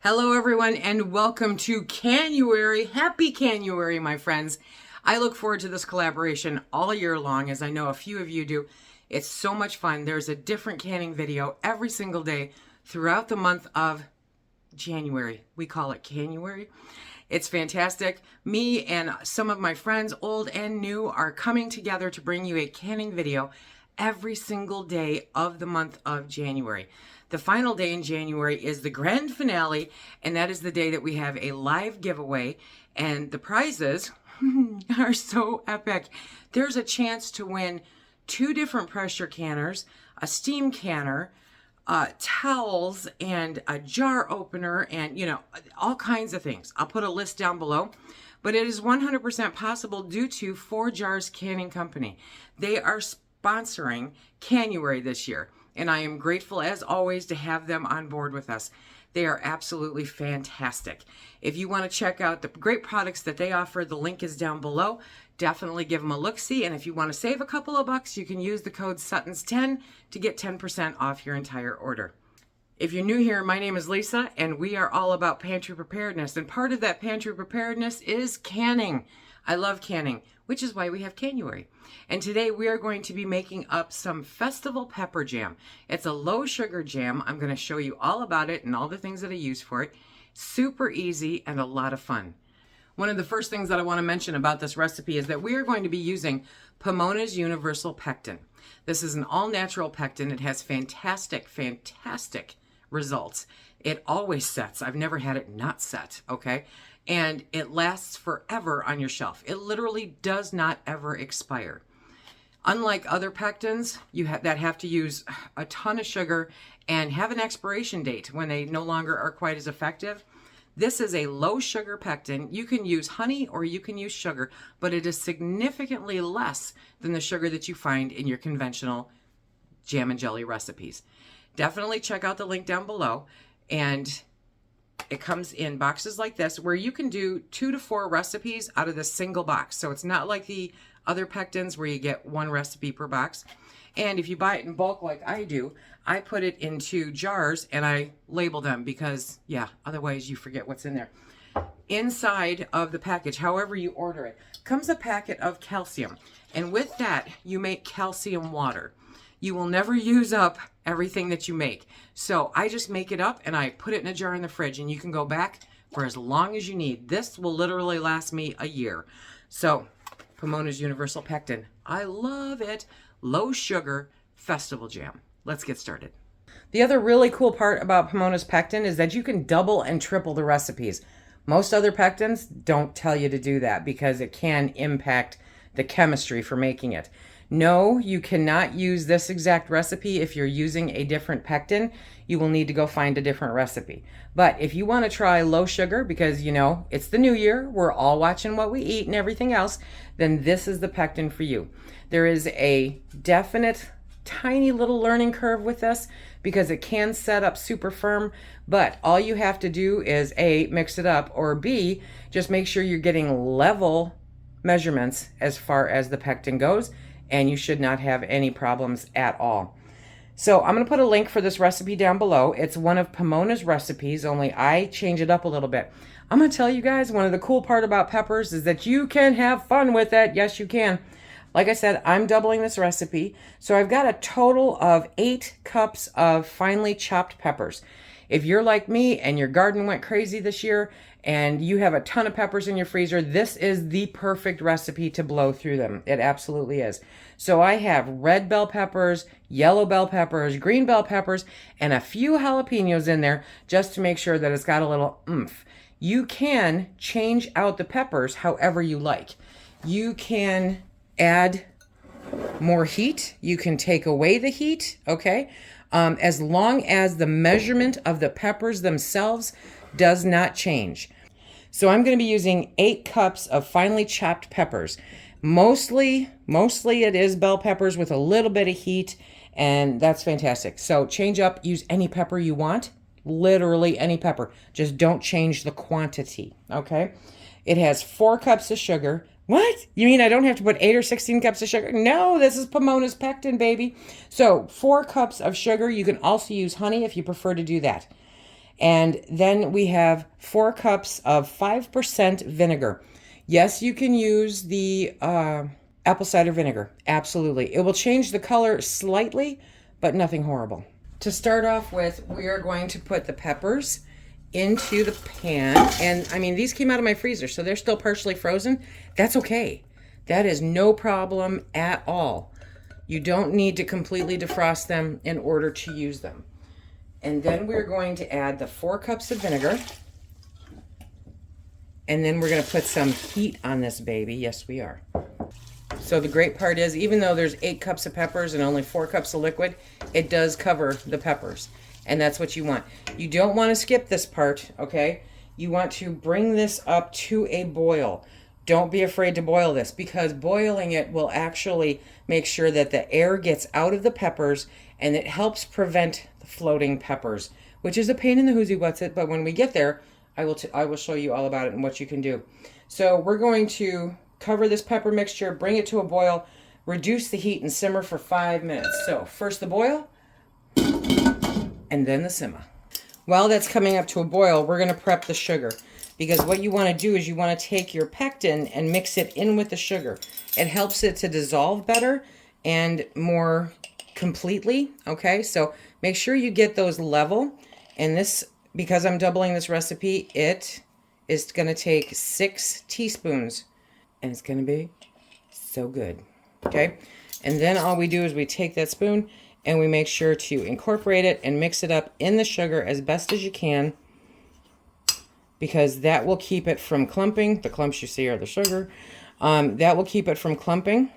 Hello everyone and welcome to Canuary. Happy Canuary, my friends. I look forward to this collaboration all year long, as I know a few of you do. It's so much fun. There's a different canning video every single day throughout the month of January. We call it Canuary. It's fantastic. Me and some of my friends, old and new, are coming together to bring you a canning video every single day of the month of January. The final day in January is the grand finale, and that is the day that we have a live giveaway, and the prizes are so epic. There's a chance to win 2 different pressure canners, a steam canner, towels, and a jar opener, and all kinds of things. I'll put a list down below, but it is 100% possible due to 4 Jars Canning Company. They are sponsoring Canuary this year, and I am grateful as always to have them on board with us. They are absolutely fantastic. If you want to check out the great products that they offer, the link is down below. Definitely give them a look-see, and if you want to save a couple of bucks, you can use the code SuttonsDaze to get 10% off your entire order. If you're new here, my name is Lisa, and we are all about pantry preparedness, and part of that pantry preparedness is canning. I love canning, which is why we have Canuary. And today we are going to be making up some festival pepper jam. It's a low sugar jam. I'm going to show you all about it and all the things that I use for it. Super easy and a lot of fun. One of the first things that I want to mention about this recipe is that we are going to be using Pomona's Universal Pectin. This is an all-natural pectin. It has fantastic results. It always sets. I've never had it not set, okay? And it lasts forever on your shelf. It literally does not ever expire. Unlike other pectins that have to use a ton of sugar and have an expiration date when they no longer are quite as effective, this is a low sugar pectin. You can use honey or you can use sugar, but it is significantly less than the sugar that you find in your conventional jam and jelly recipes. Definitely check out the link down below, and it comes in boxes like this where you can do 2 to 4 recipes out of this single box. So it's not like the other pectins where you get 1 recipe per box. And if you buy it in bulk like I do, I put it into jars and I label them because, otherwise you forget what's in there. Inside of the package, however you order it, comes a packet of calcium. And with that, you make calcium water. You will never use up everything that you make. So I just make it up and I put it in a jar in the fridge, and you can go back for as long as you need. This will literally last me a year. So Pomona's Universal Pectin. I love it. Low sugar festival jam. Let's get started. The other really cool part about Pomona's Pectin is that you can double and triple the recipes. Most other pectins don't tell you to do that because it can impact the chemistry for making it. No, you cannot use this exact recipe if you're using a different pectin. You will need to go find a different recipe. But if you want to try low sugar, because it's the new year, we're all watching what we eat and everything else, then this is the pectin for you. There is a definite tiny little learning curve with this because it can set up super firm, but all you have to do is A, mix it up, or B, just make sure you're getting level measurements as far as the pectin goes, and you should not have any problems at all. So I'm going to put a link for this recipe down below. It's one of Pomona's recipes, only I change it up a little bit. I'm going to tell you guys, one of the cool part about peppers is that you can have fun with it. Yes, you can. Like I said, I'm doubling this recipe. So I've got a total of 8 cups of finely chopped peppers. If you're like me and your garden went crazy this year and you have a ton of peppers in your freezer, this is the perfect recipe to blow through them. It absolutely is. So I have red bell peppers, yellow bell peppers, green bell peppers, and a few jalapenos in there just to make sure that it's got a little oomph. You can change out the peppers however you like. You can add more heat. You can take away the heat, okay? As long as the measurement of the peppers themselves does not change. So I'm going to be using 8 cups of finely chopped peppers. Mostly it is bell peppers with a little bit of heat, and that's fantastic. So change up, use any pepper you want, literally any pepper. Just don't change the quantity, okay? It has 4 cups of sugar. What? You mean I don't have to put 8 or 16 cups of sugar? No, this is Pomona's Pectin, baby. So 4 cups of sugar. You can also use honey if you prefer to do that. And then we have 4 cups of 5% vinegar. Yes, you can use the apple cider vinegar. Absolutely. It will change the color slightly, but nothing horrible. To start off with, we are going to put the peppers into the pan. And I mean, these came out of my freezer, so they're still partially frozen. That's okay. That is no problem at all. You don't need to completely defrost them in order to use them. And then we're going to add the 4 cups of vinegar. And then we're going to put some heat on this baby. Yes, we are. So the great part is, even though there's 8 cups of peppers and only 4 cups of liquid, it does cover the peppers. And that's what you want. You don't want to skip this part, okay? You want to bring this up to a boil. Don't be afraid to boil this, because boiling it will actually make sure that the air gets out of the peppers, and it helps prevent the floating peppers, which is a pain in the hoozy what's it, but when we get there, I will show you all about it and what you can do. So we're going to cover this pepper mixture, bring it to a boil, reduce the heat, and simmer for 5 minutes. So first the boil, and then the simmer. While that's coming up to a boil, we're going to prep the sugar, because what you want to do is you want to take your pectin and mix it in with the sugar. It helps it to dissolve better and more completely, okay? So make sure you get those level. And this, because I'm doubling this recipe, it is going to take 6 teaspoons, and it's going to be so good, okay? And then all we do is we take that spoon and we make sure to incorporate it and mix it up in the sugar as best as you can, because that will keep it from clumping. The clumps you see are the sugar. That will keep it from clumping,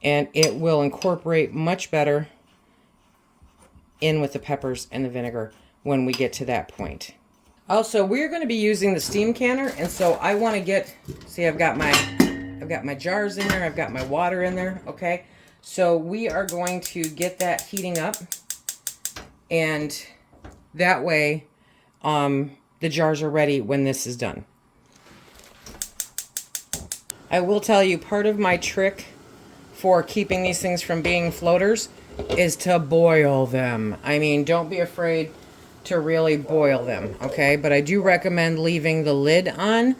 and it will incorporate much better in with the peppers and the vinegar when we get to that point. Also, we're going to be using the steam canner, and so I want to get, see, I've got my jars in there, I've got my water in there, okay? So we are going to get that heating up, and that way the jars are ready when this is done. I will tell you, part of my trick for keeping these things from being floaters is to boil them. I mean, don't be afraid to really boil them, okay? But I do recommend leaving the lid on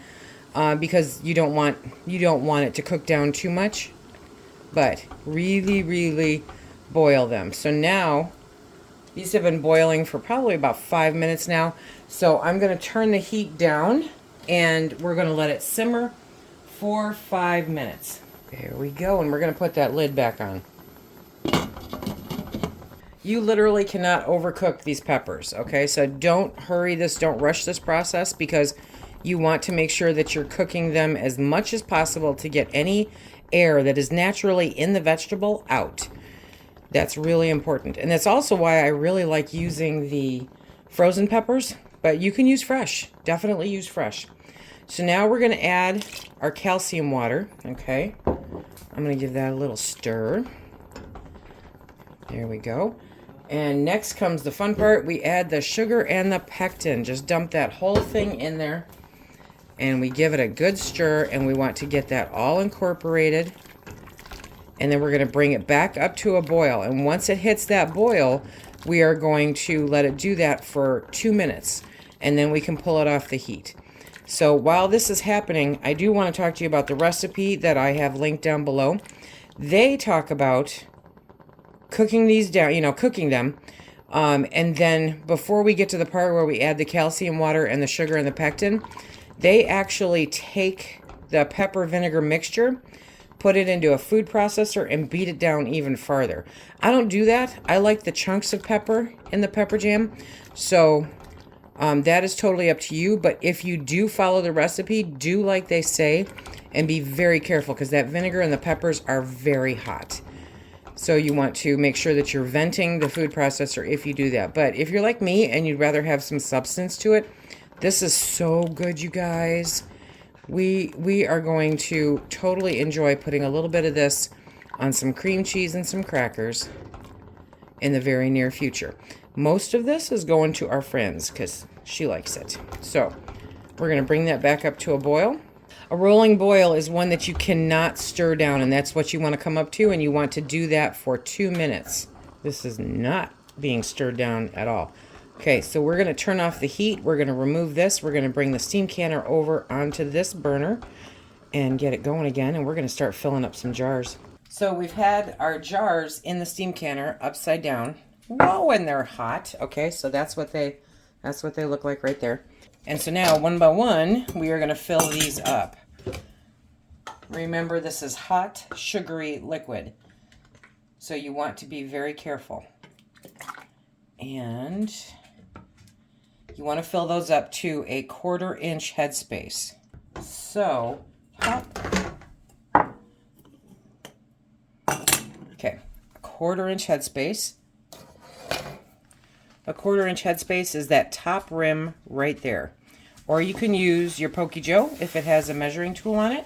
because you don't want it to cook down too much. But really boil them. So now these have been boiling for probably about 5 minutes now. So I'm going to turn the heat down, and we're going to let it simmer for 5 minutes. There we go, and we're going to put that lid back on. You literally cannot overcook these peppers, okay? So don't hurry this, don't rush this process, because you want to make sure that you're cooking them as much as possible to get any air that is naturally in the vegetable out. That's really important. And that's also why I really like using the frozen peppers, but you can use fresh. Definitely use fresh. So now we're going to add our calcium water, okay? I'm going to give that a little stir. There we go. And next comes the fun part. We add the sugar and the pectin. Just dump that whole thing in there. And we give it a good stir, and we want to get that all incorporated. And then we're going to bring it back up to a boil. And once it hits that boil, we are going to let it do that for 2 minutes. And then we can pull it off the heat. So while this is happening, I do want to talk to you about the recipe that I have linked down below. They talk about cooking these down, cooking them. And then before we get to the part where we add the calcium water and the sugar and the pectin, they actually take the pepper vinegar mixture, put it into a food processor, and beat it down even farther. I don't do that. I like the chunks of pepper in the pepper jam. So that is totally up to you. But if you do follow the recipe, do like they say, and be very careful, because that vinegar and the peppers are very hot. So you want to make sure that you're venting the food processor if you do that. But if you're like me and you'd rather have some substance to it, this is so good, you guys. We are going to totally enjoy putting a little bit of this on some cream cheese and some crackers in the very near future. Most of this is going to our friends because she likes it. So we're going to bring that back up to a boil. A rolling boil is one that you cannot stir down, and that's what you want to come up to, and you want to do that for 2 minutes. This is not being stirred down at all. Okay, so we're going to turn off the heat. We're going to remove this. We're going to bring the steam canner over onto this burner and get it going again. And we're going to start filling up some jars. So we've had our jars in the steam canner upside down. Whoa, and they're hot. Okay, so that's what they look like right there. And so now, one by one, we are going to fill these up. Remember, this is hot, sugary liquid. So you want to be very careful. And you want to fill those up to a 1/4 inch headspace. So, hop. Okay, a 1/4 inch headspace. A 1/4 inch headspace is that top rim right there. Or you can use your Pokey Joe if it has a measuring tool on it.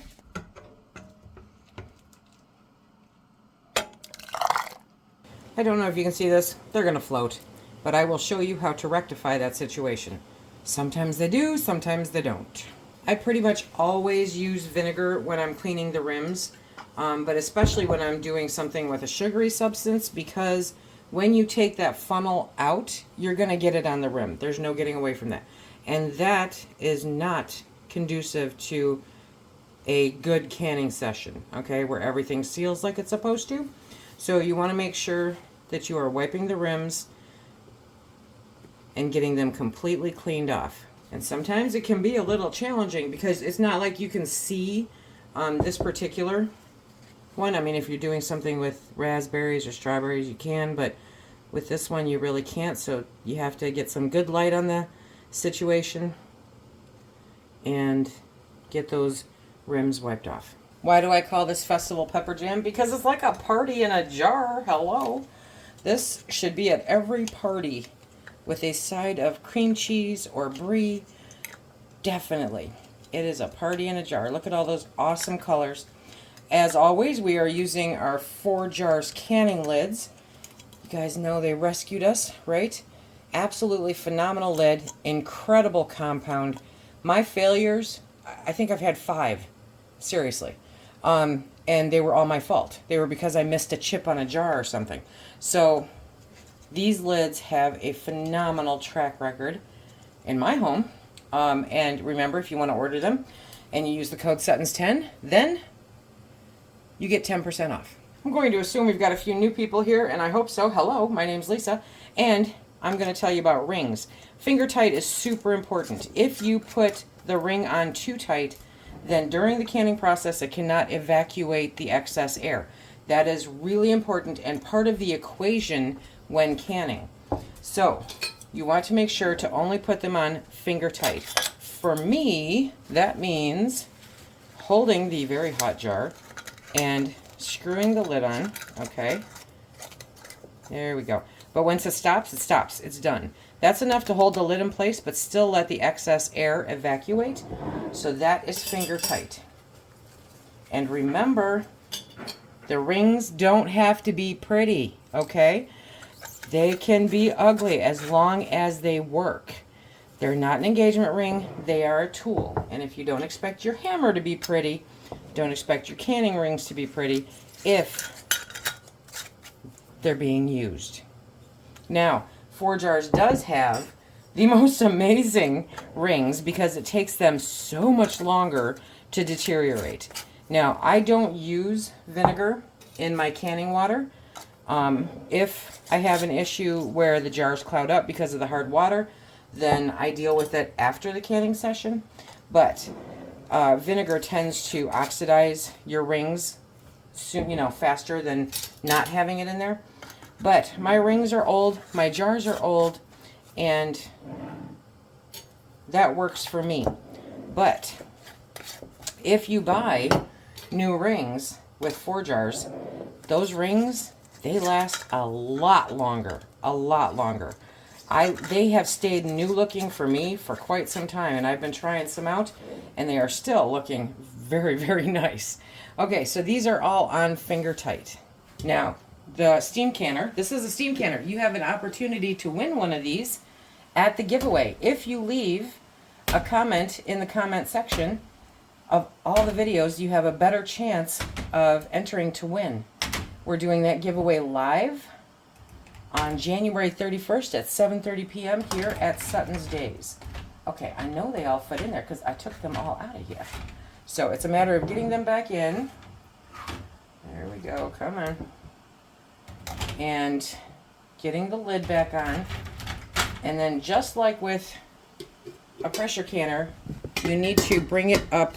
I don't know if you can see this. They're going to float. But I will show you how to rectify that situation. Sometimes they do, sometimes they don't. I pretty much always use vinegar when I'm cleaning the rims, but especially when I'm doing something with a sugary substance, because when you take that funnel out, you're going to get it on the rim. There's no getting away from that. And that is not conducive to a good canning session, okay, where everything seals like it's supposed to. So you want to make sure that you are wiping the rims and getting them completely cleaned off. And sometimes it can be a little challenging because it's not like you can see this particular one. I mean, if you're doing something with raspberries or strawberries, you can, but with this one you really can't, so you have to get some good light on the situation and get those rims wiped off. Why do I call this Festival Pepper Jam? Because it's like a party in a jar. Hello. This should be at every party with a side of cream cheese or brie. Definitely. It is a party in a jar. Look at all those awesome colors. As always, we are using our 4 jars canning lids. You guys know they rescued us, right? Absolutely phenomenal lid. Incredible compound. My failures, I think I've had 5. Seriously. And they were all my fault. They were because I missed a chip on a jar or something. So these lids have a phenomenal track record in my home. And remember, if you want to order them and you use the code SuttonsDaze, then you get 10% off. I'm going to assume we've got a few new people here, and I hope so. Hello, my name's Lisa, and I'm going to tell you about rings. Finger tight is super important. If you put the ring on too tight, then during the canning process, it cannot evacuate the excess air. That is really important and part of the equation when canning. So you want to make sure to only put them on finger tight. For me, that means holding the very hot jar and screwing the lid on. Okay, there we go. But once it stops, it's done. That's enough to hold the lid in place, but still let the excess air evacuate. So that is finger tight. And remember, the rings don't have to be pretty, okay? They can be ugly as long as they work. They're not an engagement ring, they are a tool. And if you don't expect your hammer to be pretty, don't expect your canning rings to be pretty if they're being used. Now, 4 Jars does have the most amazing rings because it takes them so much longer to deteriorate. Now, I don't use vinegar in my canning water. If I have an issue where the jars cloud up because of the hard water, then I deal with it after the canning session. But vinegar tends to oxidize your rings soon, faster than not having it in there. But my rings are old, my jars are old, and that works for me. But if you buy new rings with 4 jars, those rings, they last a lot longer, a lot longer. They have stayed new looking for me for quite some time, and I've been trying some out, and they are still looking very, very nice. Okay, so these are all on finger tight. Now, the steam canner, this is a steam canner. You have an opportunity to win one of these at the giveaway. If you leave a comment in the comment section of all the videos, you have a better chance of entering to win. We're doing that giveaway live on January 31st at 7:30 p.m. here at SuttonsDaze. Okay, I know they all fit in there because I took them all out of here. So it's a matter of getting them back in. There we go, come on. And getting the lid back on. And then just like with a pressure canner, you need to bring it up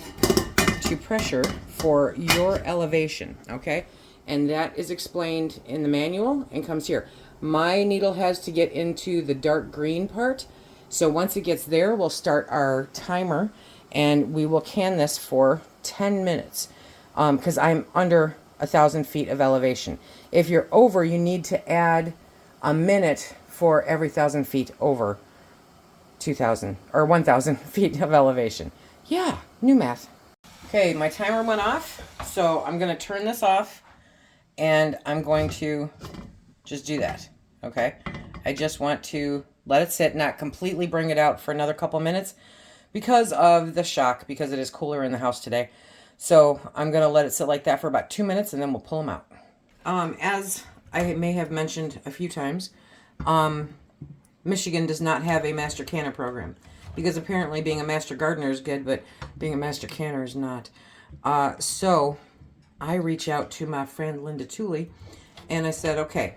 to pressure for your elevation, okay? And that is explained in the manual and comes here. My needle has to get into the dark green part. So once it gets there, we'll start our timer and we will can this for 10 minutes because I'm under 1,000 feet of elevation. If you're over, you need to add a minute for every 1,000 feet over 2,000 or 1,000 feet of elevation. Yeah, new math. Okay, my timer went off, so I'm going to turn this off and I'm going to just do that, okay? I just want to let it sit, not completely bring it out for another couple minutes because of the shock, because it is cooler in the house today. So I'm going to let it sit like that for about 2 minutes and then we'll pull them out. As I may have mentioned a few times, Michigan does not have a master canner program because apparently being a master gardener is good, but being a master canner is not. So I reach out to my friend Linda Tooley and I said, okay,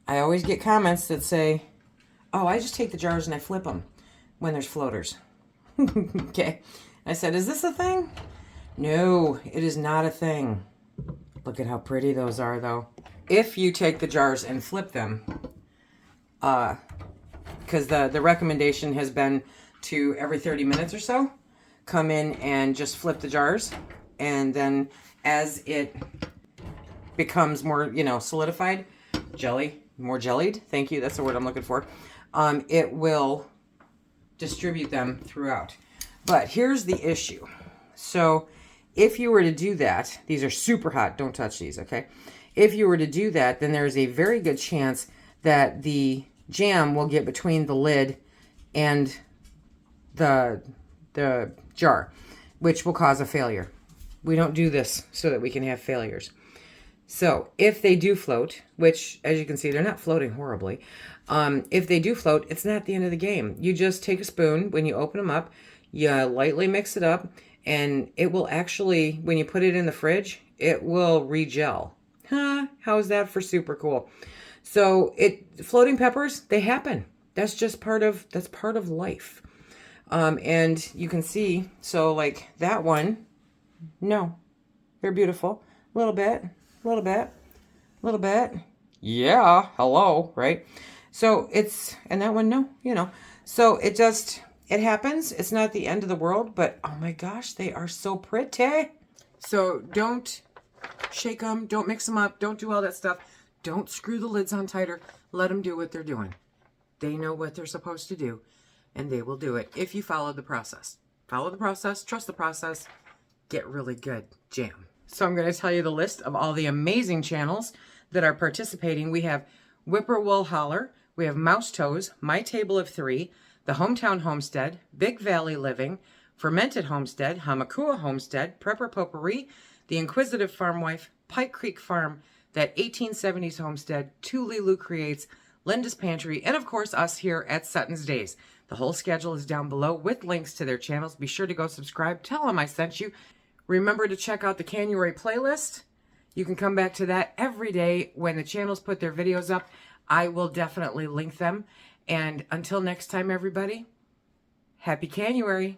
I always get comments that say, oh, I just take the jars and I flip them when there's floaters. Okay. I said, is this a thing? No, it is not a thing. Look at how pretty those are, though. If you take the jars and flip them, because the recommendation has been to every 30 minutes or so, come in and just flip the jars. And then as it becomes more, solidified, more jellied, thank you, that's the word I'm looking for, it will distribute them throughout. But here's the issue. So if you were to do that, these are super hot, don't touch these, okay? If you were to do that, then there's a very good chance that the jam will get between the lid and the jar, which will cause a failure. We don't do this so that we can have failures. So if they do float, which as you can see, they're not floating horribly. If they do float, it's not the end of the game. You just take a spoon, when you open them up, you lightly mix it up, and it will actually, when you put it in the fridge, it will re-gel. Huh? How's that for super cool? So floating peppers, they happen. That's just part of life. And you can see, so like that one, no, they're beautiful. A little bit. Yeah, hello, right? So and that one, no, So it happens. It's not the end of the world, but oh my gosh, they are so pretty. So don't shake them, don't mix them up, don't do all that stuff. Don't screw the lids on tighter. Let them do what they're doing. They know what they're supposed to do, and they will do it if you follow the process. Follow the process, trust the process, get really good jam. So I'm going to tell you the list of all the amazing channels that are participating. We have Whippoorwill Holler, we have Mouse Toes, My Table of Three, The Hometown Homestead, Big Valley Living, Fermented Homestead, Hamakua Homestead, Prepper Potpourri, The Inquisitive Farm Wife, Pike Creek Farm, That 1870s Homestead, Lou Creates, Linda's Pantry, and of course us here at SuttonsDaze. The whole schedule is down below with links to their channels. Be sure to go subscribe. Tell them I sent you. Remember to check out the Canuary playlist. You can come back to that every day when the channels put their videos up. I will definitely link them. And until next time, everybody, happy Canuary.